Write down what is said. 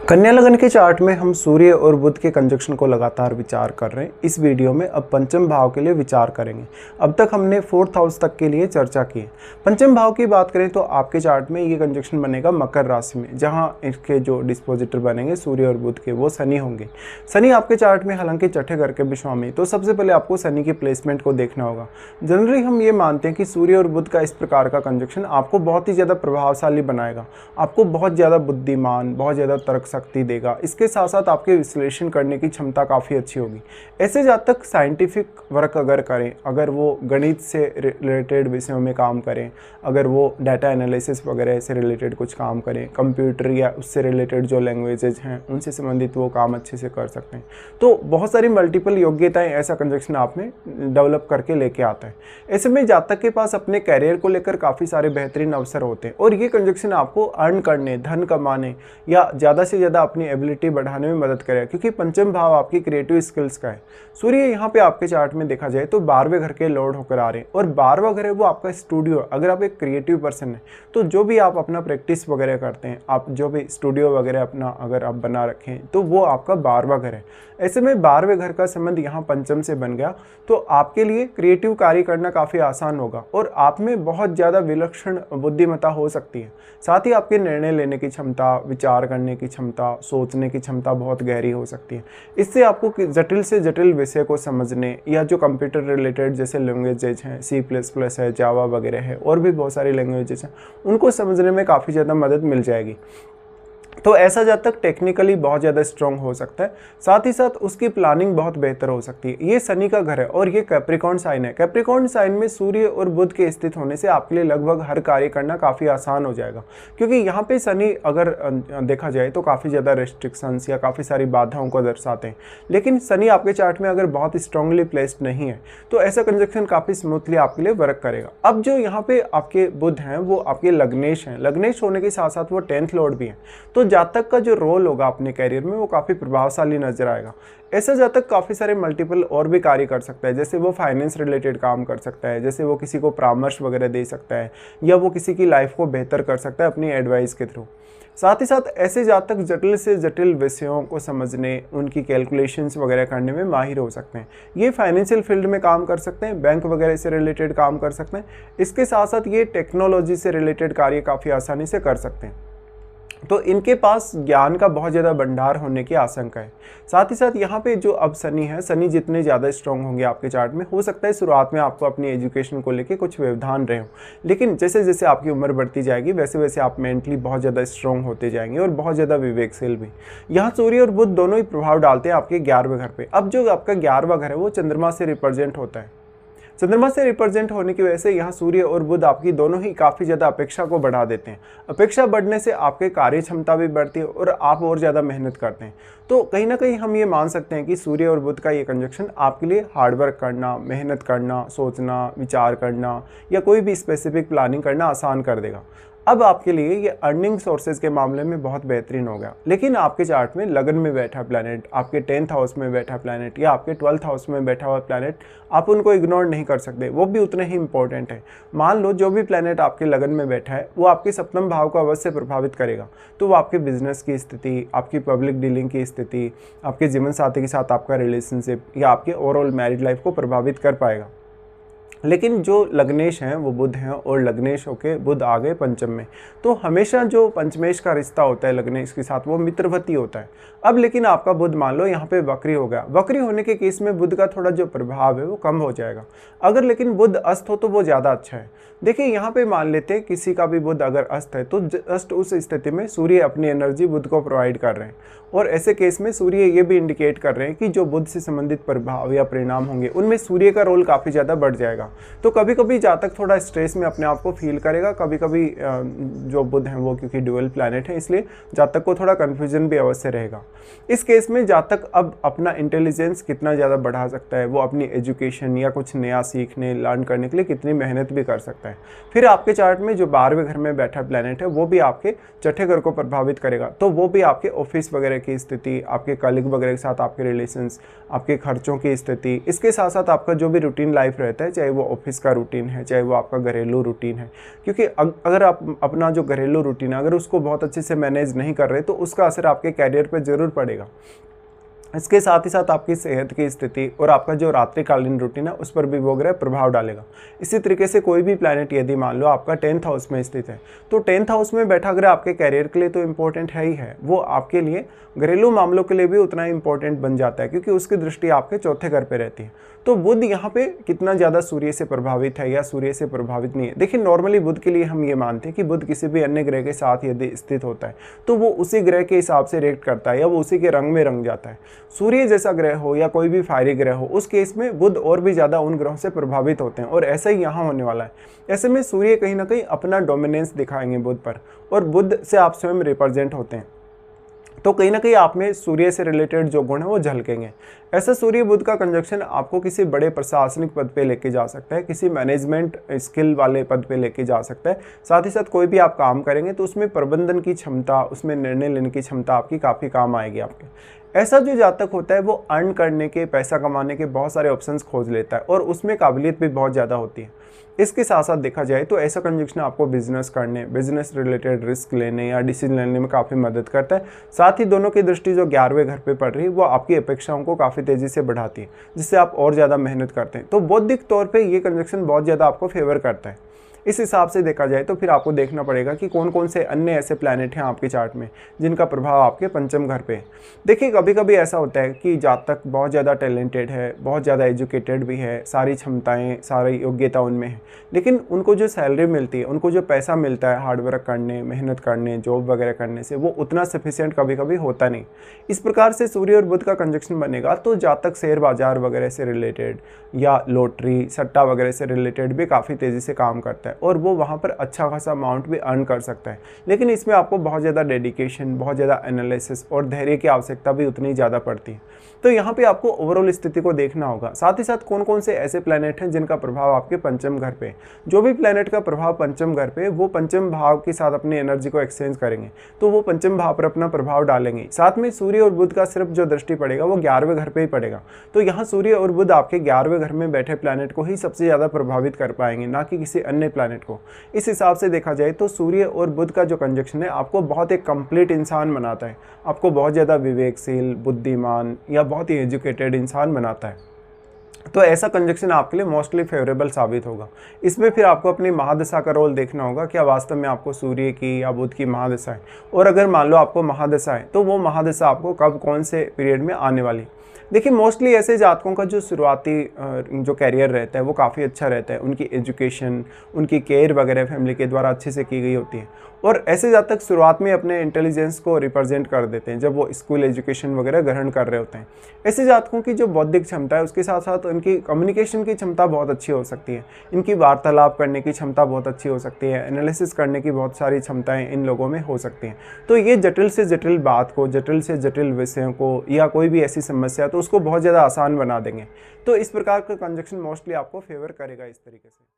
कन्या लगन के चार्ट में हम सूर्य और बुध के कंजक्शन को लगातार विचार कर रहे हैं। इस वीडियो में अब पंचम भाव के लिए विचार करेंगे। अब तक हमने 4th हाउस तक के लिए चर्चा की है। पंचम भाव की बात करें तो आपके चार्ट में ये कंजक्शन बनेगा मकर राशि में, जहां इसके जो डिस्पोजिटर बनेंगे सूर्य और बुध के वो शनि होंगे। शनि आपके चार्ट में हालांकि छठे घर के विश्वामी, तो सबसे पहले आपको शनि की प्लेसमेंट को देखना होगा। जनरली हम ये मानते हैं कि सूर्य और बुध का इस प्रकार का कंजक्शन आपको बहुत ही ज़्यादा प्रभावशाली बनाएगा, आपको बहुत ज़्यादा बुद्धिमान, बहुत ज़्यादा तर्क शक्ति देगा। इसके साथ साथ आपके विश्लेषण करने की क्षमता काफ़ी अच्छी होगी। ऐसे जातक साइंटिफिक वर्क अगर करें, अगर वो गणित से रिलेटेड विषयों में काम करें, अगर वो डाटा एनालिसिस वगैरह से रिलेटेड कुछ काम करें, कंप्यूटर या उससे रिलेटेड जो लैंग्वेजेज हैं उनसे संबंधित वो काम अच्छे से कर सकते हैं। तो बहुत सारी मल्टीपल योग्यताएं ऐसा कंजक्शन आप में डेवलप करके लेके आता है। ऐसे में जातक के पास अपने कैरियर को लेकर काफ़ी सारे बेहतरीन अवसर होते हैं और ये कंजक्शन आपको अर्न करने, धन कमाने या ज़्यादा से ज़्यादा अपनी एबिलिटी बढ़ाने में मदद करेगा, क्योंकि पंचम भाव आपकी क्रिएटिव स्किल्स का है। सूर्य यहाँ पे आपके चार्ट में देखा जाए तो 12वें घर के लॉर्ड होकर आ रहे हैं और 12वां घर है वो आपका स्टूडियो। अगर आप एक क्रिएटिव पर्सन है तो जो भी आप अपना प्रैक्टिस वगैरह करते हैं, आप जो भी स्टूडियो वगैरह अपना अगर आप बना रखें तो वो आपका 12वां घर है। ऐसे में 12वें घर का संबंध यहाँ पंचम से बन गया तो आपके लिए क्रिएटिव कार्य करना काफ़ी आसान होगा और आप में बहुत ज़्यादा विलक्षण बुद्धिमत्ता हो सकती है। साथ ही आपके निर्णय लेने की क्षमता, विचार करने की क्षमता, सोचने की क्षमता बहुत गहरी हो सकती है। इससे आपको जटिल से जटिल विषय को समझने या जो कंप्यूटर रिलेटेड जैसे लैंग्वेजेज हैं, C++ है, जावा वगैरह है और भी बहुत सारी लैंग्वेजेज हैं, उनको समझने में काफ़ी ज़्यादा मदद मिल जाएगी। तो ऐसा जातक टेक्निकली बहुत ज़्यादा स्ट्रॉन्ग हो सकता है, साथ ही साथ उसकी प्लानिंग बहुत बेहतर हो सकती है। ये शनि का घर है और ये कैप्रिकॉर्न साइन है। कैप्रिकॉर्न साइन में सूर्य और बुध के स्थित होने से आपके लिए लगभग हर कार्य करना काफ़ी आसान हो जाएगा, क्योंकि यहाँ पे शनि अगर देखा जाए तो काफ़ी ज़्यादा रेस्ट्रिक्शंस या काफ़ी सारी बाधाओं को दर्शाते हैं। लेकिन शनि आपके चार्ट में अगर बहुत स्ट्रांगली प्लेस्ड नहीं है तो ऐसा कंजक्शन काफ़ी स्मूथली आपके लिए वर्क करेगा। अब जो यहाँ पे आपके बुध हैं वो आपके लग्नेश हैं। लग्नेश होने के साथ साथ वो 10th लॉर्ड भी हैं, तो जातक का जो रोल होगा अपने कैरियर में वो काफ़ी प्रभावशाली नजर आएगा। ऐसा जातक काफ़ी सारे मल्टीपल और भी कार्य कर सकता है, जैसे वो फाइनेंस रिलेटेड काम कर सकता है, जैसे वो किसी को परामर्श वगैरह दे सकता है या वो किसी की लाइफ को बेहतर कर सकता है अपनी एडवाइस के थ्रू। साथ ही साथ ऐसे जातक जटिल से जटिल विषयों को समझने, उनकी कैलकुलेशंस वगैरह करने में माहिर हो सकते हैं। ये फाइनेंशियल फील्ड में काम कर सकते हैं, बैंक वगैरह से रिलेटेड काम कर सकते हैं। इसके साथ साथ ये टेक्नोलॉजी से रिलेटेड कार्य काफ़ी आसानी से कर सकते हैं। तो इनके पास ज्ञान का बहुत ज़्यादा भंडार होने की आशंका है। साथ ही साथ यहाँ पे जो अब शनि है, शनि जितने ज़्यादा स्ट्रॉन्ग होंगे आपके चार्ट में, हो सकता है शुरुआत में आपको अपनी एजुकेशन को लेके कुछ व्यवधान रहे हो, लेकिन जैसे जैसे आपकी उम्र बढ़ती जाएगी वैसे वैसे आप मेंटली बहुत ज़्यादा स्ट्रॉन्ग होते जाएंगे और बहुत ज़्यादा विवेकशील भी। यहाँ सूर्य और बुध दोनों ही प्रभाव डालते हैं आपके 11वें घर पर। अब जो आपका 11वां घर है वो चंद्रमा से रिप्रेजेंट होता है। चंद्रमा से रिप्रेजेंट होने की वजह से यहाँ सूर्य और बुध आपकी दोनों ही काफ़ी ज़्यादा अपेक्षा को बढ़ा देते हैं। अपेक्षा बढ़ने से आपके कार्य क्षमता भी बढ़ती है और आप और ज़्यादा मेहनत करते हैं। तो कहीं ना कहीं हम ये मान सकते हैं कि सूर्य और बुध का ये कंजक्शन आपके लिए हार्डवर्क करना, मेहनत करना, सोचना, विचार करना या कोई भी स्पेसिफिक प्लानिंग करना आसान कर देगा। अब आपके लिए ये अर्निंग सोर्सेज के मामले में बहुत बेहतरीन हो गया। लेकिन आपके चार्ट में लगन में बैठा प्लैनेट, आपके 10th हाउस में बैठा प्लैनेट या आपके 12th हाउस में बैठा हुआ प्लैनेट, आप उनको इग्नोर नहीं कर सकते, वो भी उतने ही इंपॉर्टेंट है। मान लो जो भी प्लैनेट आपके लगन में बैठा है वो आपके सप्तम भाव को अवश्य प्रभावित करेगा, तो वो आपके बिजनेस की स्थिति, आपकी पब्लिक डीलिंग की स्थिति, आपके जीवन साथी के साथ आपका रिलेशनशिप या आपके ओवरऑल मैरिड लाइफ को प्रभावित कर पाएगा। लेकिन जो लग्नेश हैं वो बुध हैं और लग्नेश होके बुध आ गए पंचम में, तो हमेशा जो पंचमेश का रिश्ता होता है लग्नेश के साथ वो मित्रवती होता है। अब लेकिन आपका बुध मान लो यहाँ पे वक्री हो गया। वक्री होने के केस में बुध का थोड़ा जो प्रभाव है वो कम हो जाएगा। अगर लेकिन बुध अस्त हो तो वो ज़्यादा अच्छा है। देखिए यहाँ पे मान लेते हैं किसी का भी बुध अगर अस्त है तो जस्ट उस स्थिति में सूर्य अपनी एनर्जी बुध को प्रोवाइड कर रहे हैं और ऐसे केस में सूर्य ये भी इंडिकेट कर रहे हैं कि जो बुध से संबंधित प्रभाव या परिणाम होंगे उनमें सूर्य का रोल काफ़ी ज़्यादा बढ़ जाएगा। तो कभी कभी जातक थोड़ा स्ट्रेस में अपने आप को फील करेगा, कभी कभी जो बुध हैं वो क्योंकि ड्यूअल प्लैनेट है इसलिए जातक को थोड़ा कन्फ्यूजन भी अवश्य रहेगा। इस केस में जातक अब अपना इंटेलिजेंस कितना ज़्यादा बढ़ा सकता है, वो अपनी एजुकेशन या कुछ नया सीखने, लर्न करने के लिए कितनी मेहनत भी कर सकता है। फिर आपके चार्ट में जो 12वें घर में बैठा प्लैनेट है वो भी आपके छठे घर को प्रभावित करेगा, तो वो भी आपके ऑफिस वगैरह की स्थिति, आपके कलीग वगैरह के साथ आपके रिलेशंस, आपके खर्चों की स्थिति, इसके साथ साथ आपका जो भी रूटीन लाइफ रहता है, चाहे वो वो ऑफिस का रूटीन है, चाहे वो आपका घरेलू रूटीन है। क्योंकि अगर आप अपना जो घरेलू रूटीन है अगर उसको बहुत अच्छे से मैनेज नहीं कर रहे तो उसका असर आपके कैरियर पर ज़रूर पड़ेगा। इसके साथ ही साथ आपकी सेहत की स्थिति और आपका जो रात्रिकालीन रूटीन है उस पर भी वो ग्रह प्रभाव डालेगा। इसी तरीके से कोई भी प्लैनेट यदि मान लो आपका 10th हाउस में स्थित है तो 10th हाउस में बैठा ग्रह आपके कैरियर के लिए तो इम्पोर्टेंट है ही है, वो आपके लिए घरेलू मामलों के लिए भी उतना ही इंपॉर्टेंट बन जाता है क्योंकि उसकी दृष्टि आपके चौथे घर पे रहती है। तो बुध यहाँ पे कितना ज़्यादा सूर्य से प्रभावित है या सूर्य से प्रभावित नहीं है, देखिए नॉर्मली बुध के लिए हम ये मानते हैं कि बुध किसी भी अन्य ग्रह के साथ यदि स्थित होता है तो वो उसी ग्रह के हिसाब से रिएक्ट करता है या वो उसी के रंग में रंग जाता है। सूर्य जैसा ग्रह हो या कोई भी फायरी ग्रह हो उस केस में बुध और भी ज़्यादा उन ग्रहों से प्रभावित होते हैं और ऐसा ही यहाँ होने वाला है। ऐसे में सूर्य कहीं ना कहीं अपना डोमिनेंस दिखाएंगे बुध पर और बुध से आप स्वयं रिप्रेजेंट होते हैं, तो कहीं ना कहीं आप में सूर्य से रिलेटेड जो गुण है वो झलकेंगे। ऐसा सूर्य बुध का कंजक्शन आपको किसी बड़े प्रशासनिक पद पे लेके जा सकता है, किसी मैनेजमेंट स्किल वाले पद पे लेके जा सकता है। साथ ही साथ कोई भी आप काम करेंगे तो उसमें प्रबंधन की क्षमता, उसमें निर्णय लेने की क्षमता आपकी काफ़ी काम आएगी आपके। ऐसा जो जातक होता है वो अर्न करने के, पैसा कमाने के बहुत सारे ऑप्शंस खोज लेता है और उसमें काबिलियत भी बहुत ज़्यादा होती है। इसके साथ साथ देखा जाए तो ऐसा कंजक्शन आपको बिजनेस करने, बिजनेस रिलेटेड रिस्क लेने या डिसीजन लेने में काफ़ी मदद करता है। साथ ही दोनों की दृष्टि जो 11वें घर पे पड़ रही है वो आपकी अपेक्षाओं को काफ़ी तेज़ी से बढ़ाती है, जिससे आप और ज़्यादा मेहनत करते हैं। तो बौद्धिक तौर पर ये कंजक्शन बहुत ज़्यादा आपको फेवर करता है। इस हिसाब से देखा जाए तो फिर आपको देखना पड़ेगा कि कौन कौन से अन्य ऐसे प्लैनेट हैं आपके चार्ट में जिनका प्रभाव आपके पंचम घर पे है। देखिए कभी कभी ऐसा होता है कि जातक बहुत ज़्यादा टैलेंटेड है, बहुत ज़्यादा एजुकेटेड भी है, सारी क्षमताएं, सारी योग्यता उनमें है, लेकिन उनको जो सैलरी मिलती है, उनको जो पैसा मिलता है हार्डवर्क करने, मेहनत करने, जॉब वगैरह करने से, वो उतना सफिशिएंट कभी कभी होता नहीं। इस प्रकार से सूर्य और बुध का कंजक्शन बनेगा तो जातक शेयर बाजार वगैरह से रिलेटेड या लॉटरी, सट्टा वगैरह से रिलेटेड भी काफ़ी तेज़ी से काम करता है और वो वहाँ पर अच्छा खासा अमाउंट भी अर्न कर सकता है। लेकिन इसमें आपको बहुत ज़्यादा डेडिकेशन, बहुत ज़्यादा एनालिसिस और धैर्य की आवश्यकता भी उतनी ज़्यादा पड़ती है। तो यहाँ पे आपको ओवरऑल स्थिति को देखना होगा। साथ ही साथ कौन कौन से ऐसे प्लैनेट हैं जिनका प्रभाव आपके पंचम घर पे, जो भी प्लैनेट का प्रभाव पंचम घर पे, वो पंचम भाव के साथ अपनी एनर्जी को एक्सचेंज करेंगे तो वो पंचम भाव पर अपना प्रभाव डालेंगे। साथ में सूर्य और बुध का सिर्फ जो दृष्टि पड़ेगा वो 11वें घर पे ही पड़ेगा। तो यहाँ सूर्य और बुध आपके 11वें घर में बैठे प्लैनेट को ही सबसे ज़्यादा प्रभावित कर पाएंगे, ना कि किसी अन्य प्लैनेट को। इस हिसाब से देखा जाए तो सूर्य और बुध का जो कंजक्शन है आपको बहुत एक कंप्लीट इंसान बनाता है, आपको बहुत ज़्यादा विवेकशील, बुद्धिमान या बहुत ही एजुकेटेड इंसान बनाता है। तो ऐसा कंजक्शन आपके लिए मोस्टली फेवरेबल साबित होगा। इसमें फिर आपको अपनी महादशा का रोल देखना होगा, क्या वास्तव में आपको सूर्य की या बुध की महादशा है, और अगर मान लो आपको महादशा है तो वो महादशा आपको कब, कौन से पीरियड में आने वाली। देखिए मोस्टली ऐसे जातकों का जो शुरुआती जो कैरियर रहता है वो काफ़ी अच्छा रहता है, उनकी एजुकेशन, उनकी केयर वगैरह फैमिली के द्वारा अच्छे से की गई होती है और ऐसे जातक शुरुआत में अपने इंटेलिजेंस को रिप्रेजेंट कर देते हैं जब वो स्कूल एजुकेशन वगैरह ग्रहण कर रहे होते हैं। ऐसे जातकों की जो बौद्धिक क्षमता है उसके साथ साथ उनकी कम्युनिकेशन की क्षमता बहुत अच्छी हो सकती है, इनकी वार्तालाप करने की क्षमता बहुत अच्छी हो सकती है, एनालिसिस करने की बहुत सारी क्षमताएं इन लोगों में हो सकती हैं। तो ये जटिल से जटिल बात को, जटिल से जटिल विषयों को या कोई भी ऐसी समस्या तो उसको बहुत ज़्यादा आसान बना देंगे। तो इस प्रकार का कंजक्शन मोस्टली आपको फेवर करेगा इस तरीके से।